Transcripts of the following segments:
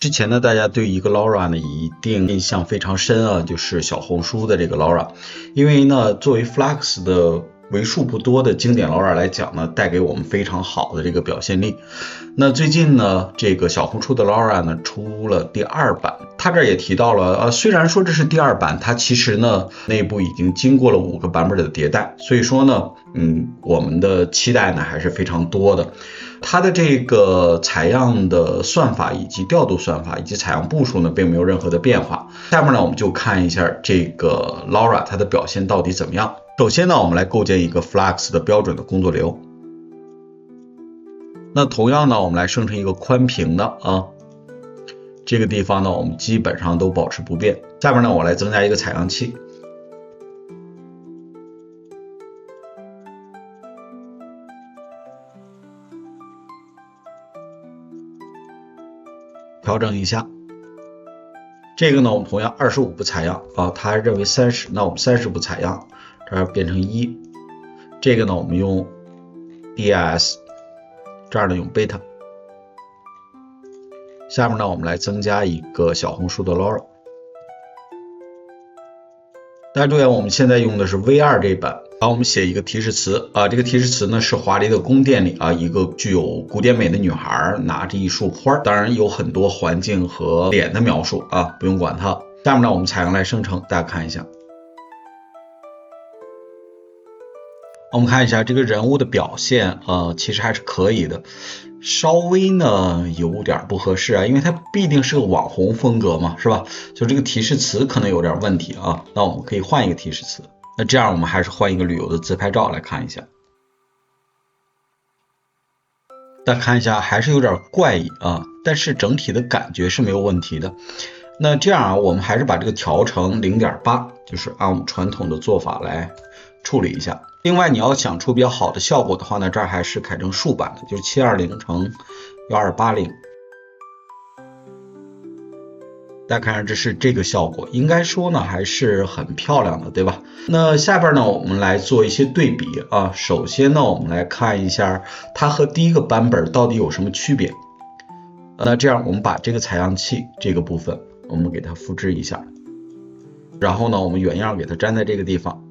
之前呢，大家对一个 Laura 呢一定印象非常深啊，就是小红书的这个 Laura，因为呢，作为 Flux 的为数不多的经典 Laura 来讲呢，带给我们非常好的这个表现力。那最近呢，这个小红书的 Laura 呢出了第2版，他这也提到了，虽然说这是第2版，它其实呢内部已经经过了5个版本的迭代，所以说呢，我们的期待呢还是非常多的。它的这个采样的算法以及调度算法以及采样步数呢，并没有任何的变化。下面呢，我们就看一下这个 Laura 它的表现到底怎么样。首先呢，我们来构建一个 Flux 的标准的工作流。那同样呢，我们来生成一个宽屏的这个地方呢，我们基本上都保持不变。下面呢，我来增加一个采样器。调整一下，这个呢，我们同样25步采样他认为30，那我们30步采样，这儿变成1。这个呢，我们用 DIS， 这儿呢用 Beta。下面呢，我们来增加一个小红书的 Laura。大家注意，我们现在用的是 V2 这版。我们写一个提示词这个提示词呢是华丽的宫殿里一个具有古典美的女孩拿着一束花，当然有很多环境和脸的描述不用管它。下面呢，我们采样来生成，大家看一下。我们看一下这个人物的表现其实还是可以的，稍微呢有点不合适因为它毕竟是个网红风格嘛，是吧？就这个提示词可能有点问题那我们可以换一个提示词。那这样我们还是换一个旅游的自拍照来看一下。大家看一下，还是有点怪异但是整体的感觉是没有问题的。那这样我们还是把这个调成 0.8， 就是按我们传统的做法来处理一下。另外你要想出比较好的效果的话呢，这儿还是改成竖版的，就是720乘1280。大家看看，这是这个效果，应该说呢还是很漂亮的，对吧？那下边呢，我们来做一些对比首先呢，我们来看一下它和第一个版本到底有什么区别。那这样我们把这个采样器这个部分我们给它复制一下，然后呢，我们原样给它粘在这个地方。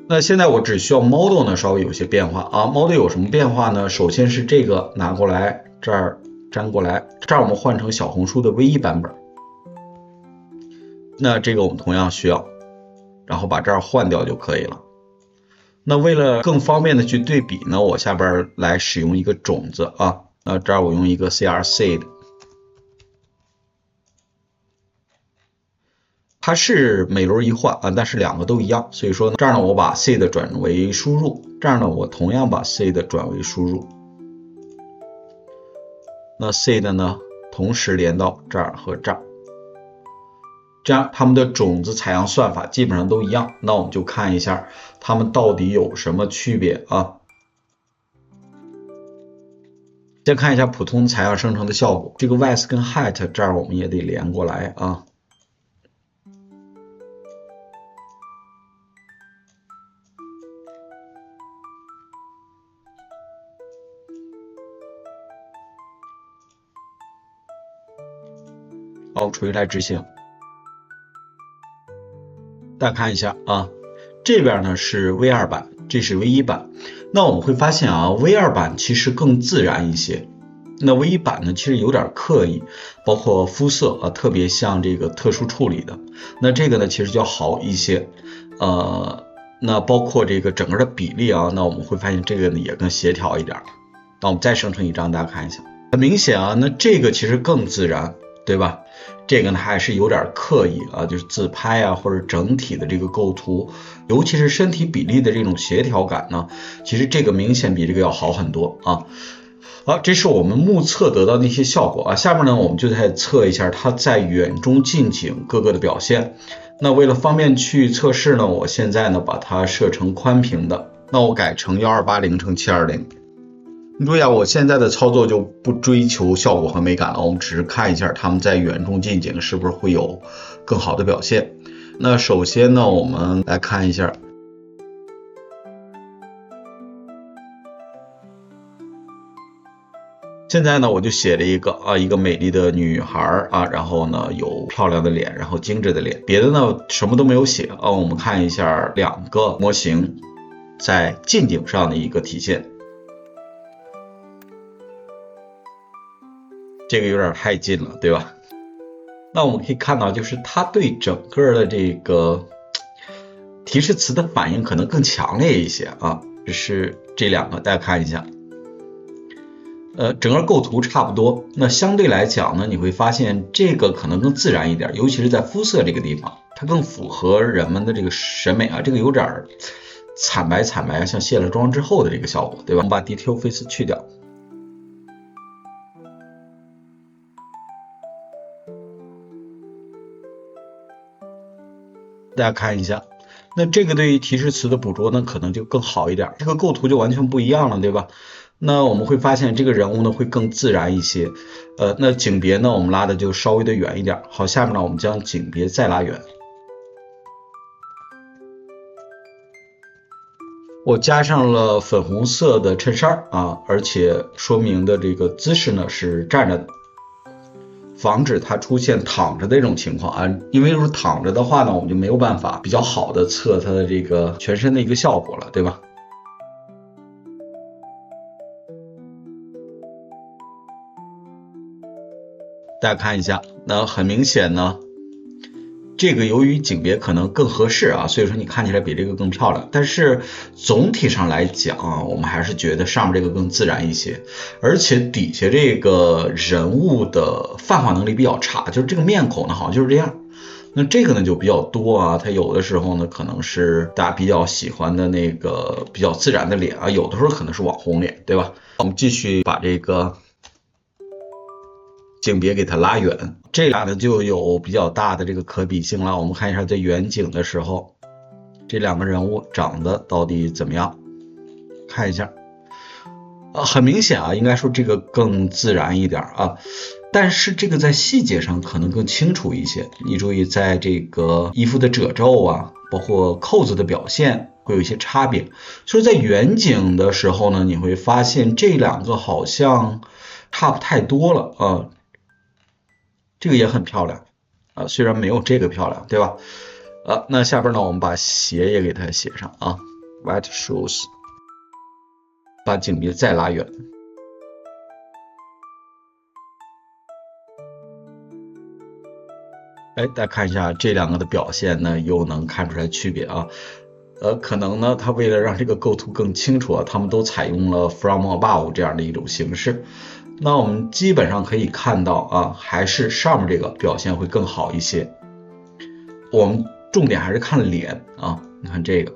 那现在我只需要 model 呢稍微有些变化model 有什么变化呢？首先是这个拿过来，这儿粘过来，这儿我们换成小红书的 V1 版本。那这个我们同样需要，然后把这儿换掉就可以了。那为了更方便的去对比呢，我下边来使用一个种子那这儿我用一个 CR seed， 它是每轮一换但是2个都一样，所以说这儿呢我把 seed 转为输入，这儿呢我同样把 seed 转为输入。那 seed 呢同时连到这儿和这儿，这样它们的种子采样算法基本上都一样。那我们就看一下它们到底有什么区别先看一下普通采样生成的效果，这个 width 跟 height 这儿我们也得连过来好，我们重新来执行。大家看一下这边呢是 V2 版，这是 V1 版。那我们会发现V2 版其实更自然一些，那 V1 版呢其实有点刻意，包括肤色特别像这个特殊处理的。那这个呢其实就好一些那包括这个整个的比例那我们会发现这个呢也更协调一点。那我们再生成一张，大家看一下，很明显那这个其实更自然，对吧？这个呢还是有点刻意就是自拍或者整体的这个构图，尤其是身体比例的这种协调感呢，其实这个明显比这个要好很多好，这是我们目测得到的一些效果下面呢我们就再测一下它在远中近景各个的表现。那为了方便去测试呢，我现在呢把它设成宽屏的，那我改成1280乘720。你注意我现在的操作就不追求效果和美感了，我们只是看一下它们在远中近景是不是会有更好的表现。那首先呢，我们来看一下现在呢，我就写了一个美丽的女孩啊，然后呢有漂亮的脸，然后精致的脸，别的呢什么都没有写啊。我们看一下两个模型在近景上的一个体现。这个有点太近了，对吧？那我们可以看到，就是它对整个的这个提示词的反应可能更强烈一些啊。这是这两个，大家看一下。整个构图差不多，那相对来讲呢，你会发现这个可能更自然一点，尤其是在肤色这个地方，它更符合人们的这个审美啊。这个有点惨白，像卸了妆之后的这个效果，对吧？我们把 Detail Face 去掉。大家看一下，那这个对于提示词的捕捉呢，可能就更好一点，这个构图就完全不一样了，对吧？那我们会发现这个人物呢会更自然一些，那景别呢我们拉的就稍微的远一点。好，下面呢我们将景别再拉远，我加上了粉红色的衬衫啊，而且说明的这个姿势呢是站着的，防止它出现躺着的这种情况啊，因为如果躺着的话呢，我们就没有办法比较好的测它的这个全身的一个效果了，对吧？大家看一下，那很明显呢，这个由于景别可能更合适啊，所以说你看起来比这个更漂亮。但是总体上来讲啊，我们还是觉得上面这个更自然一些，而且底下这个人物的泛化能力比较差，就是这个面孔呢好像就是这样。那这个呢就比较多啊，它有的时候呢可能是大家比较喜欢的那个比较自然的脸啊，有的时候可能是网红脸，对吧？我们继续把这个景别给它拉远，这俩呢就有比较大的这个可比性了。我们看一下在远景的时候，这两个人物长得到底怎么样？看一下，很明显啊，应该说这个更自然一点啊，但是这个在细节上可能更清楚一些。你注意，在这个衣服的褶皱啊，包括扣子的表现会有一些差别。所以在远景的时候呢，你会发现这两个好像差不太多了啊。这个也很漂亮啊，虽然没有这个漂亮，对吧？那下边呢，我们把鞋也给它写上啊 ，white shoes， 把景别再拉远。哎，大家看一下这两个的表现呢，又能看出来区别啊。可能呢，它为了让这个构图更清楚啊，他们都采用了 from above 这样的一种形式。那我们基本上可以看到啊，还是上面这个表现会更好一些。我们重点还是看脸啊，你看这个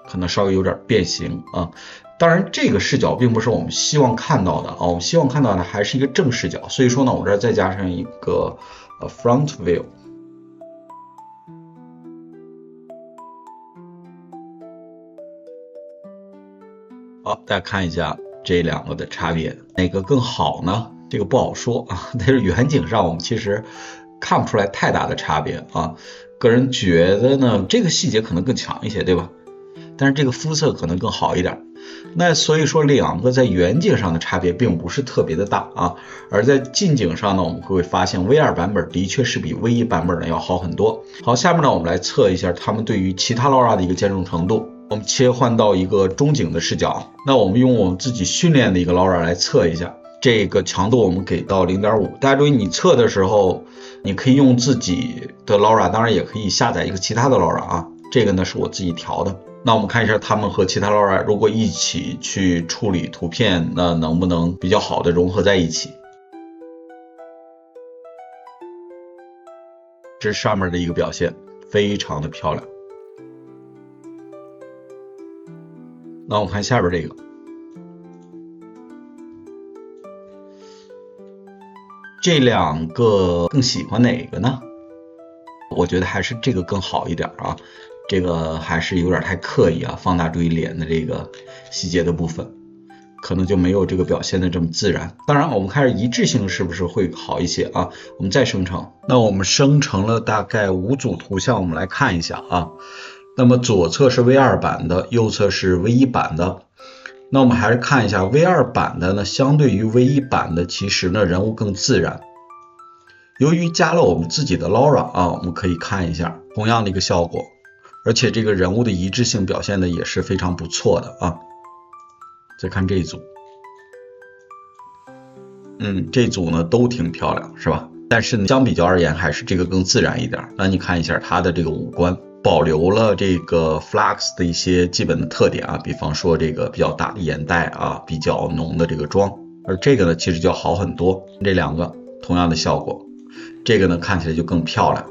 可能稍微有点变形啊。当然，这个视角并不是我们希望看到的啊，我们希望看到的还是一个正视角。所以说呢，我这儿再加上一个front view。好，大家看一下这两个的差别，哪个更好呢？这个不好说啊，但是远景上我们其实看不出来太大的差别啊。个人觉得呢，这个细节可能更强一些，对吧？但是这个肤色可能更好一点。那所以说两个在远景上的差别并不是特别的大啊，而在近景上呢，我们会发现 V2 版本的确是比 V1 版本呢要好很多。好，下面呢我们来测一下它们对于其他 LoRa 的一个兼容程度。我们切换到一个中景的视角，那我们用我们自己训练的一个 LoRa 来测一下，这个强度我们给到 0.5。大家注意，你测的时候，你可以用自己的 LoRa， 当然也可以下载一个其他的 LoRa 啊。这个呢是我自己调的。那我们看一下它们和其他 LoRa 如果一起去处理图片，那能不能比较好的融合在一起？这是上面的一个表现，非常的漂亮。那我们看下边这个，这两个更喜欢哪个呢？我觉得还是这个更好一点啊，这个还是有点太刻意啊，放大注意脸的这个细节的部分，可能就没有这个表现的这么自然。当然，我们看一致性是不是会好一些啊？我们再生成，那我们生成了大概5组图像，我们来看一下啊。那么左侧是 V2 版的，右侧是 V1 版的。那我们还是看一下 V2 版的呢，相对于 V1 版的，其实呢人物更自然。由于加了我们自己的 Laura 啊，我们可以看一下同样的一个效果，而且这个人物的一致性表现的也是非常不错的啊。再看这一组，这组呢都挺漂亮，是吧？但是呢，相比较而言，还是这个更自然一点。那你看一下它的这个五官，保留了这个 Flux 的一些基本的特点啊，比方说这个比较大的眼袋啊，比较浓的这个妆，而这个呢其实就要好很多。这两个同样的效果，这个呢看起来就更漂亮，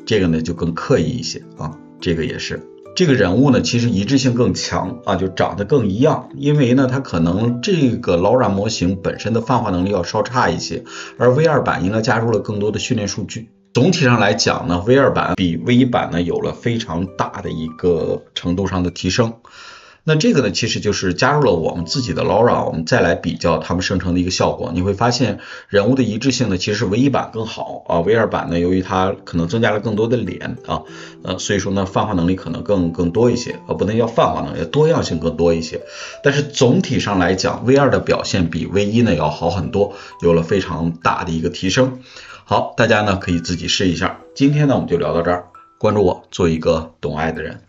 这个呢就更刻意一些啊，这个也是。这个人物呢，其实一致性更强啊，就长得更一样，因为呢，它可能这个 Laura 模型本身的泛化能力要稍差一些，而 V2 版应该加入了更多的训练数据。总体上来讲呢 ，V2 版比 V1 版呢有了非常大的一个程度上的提升。那这个呢，其实就是加入了我们自己的 Laura， 我们再来比较它们生成的一个效果，你会发现人物的一致性呢，其实是 V1 版更好啊。V2 版呢，由于它可能增加了更多的脸啊，所以说呢，泛化能力可能更多一些不能叫泛化能力，多样性更多一些。但是总体上来讲 ，V2 的表现比 V1 呢要好很多，有了非常大的一个提升。好，大家呢可以自己试一下。今天呢，我们就聊到这儿，关注我，做一个懂爱的人。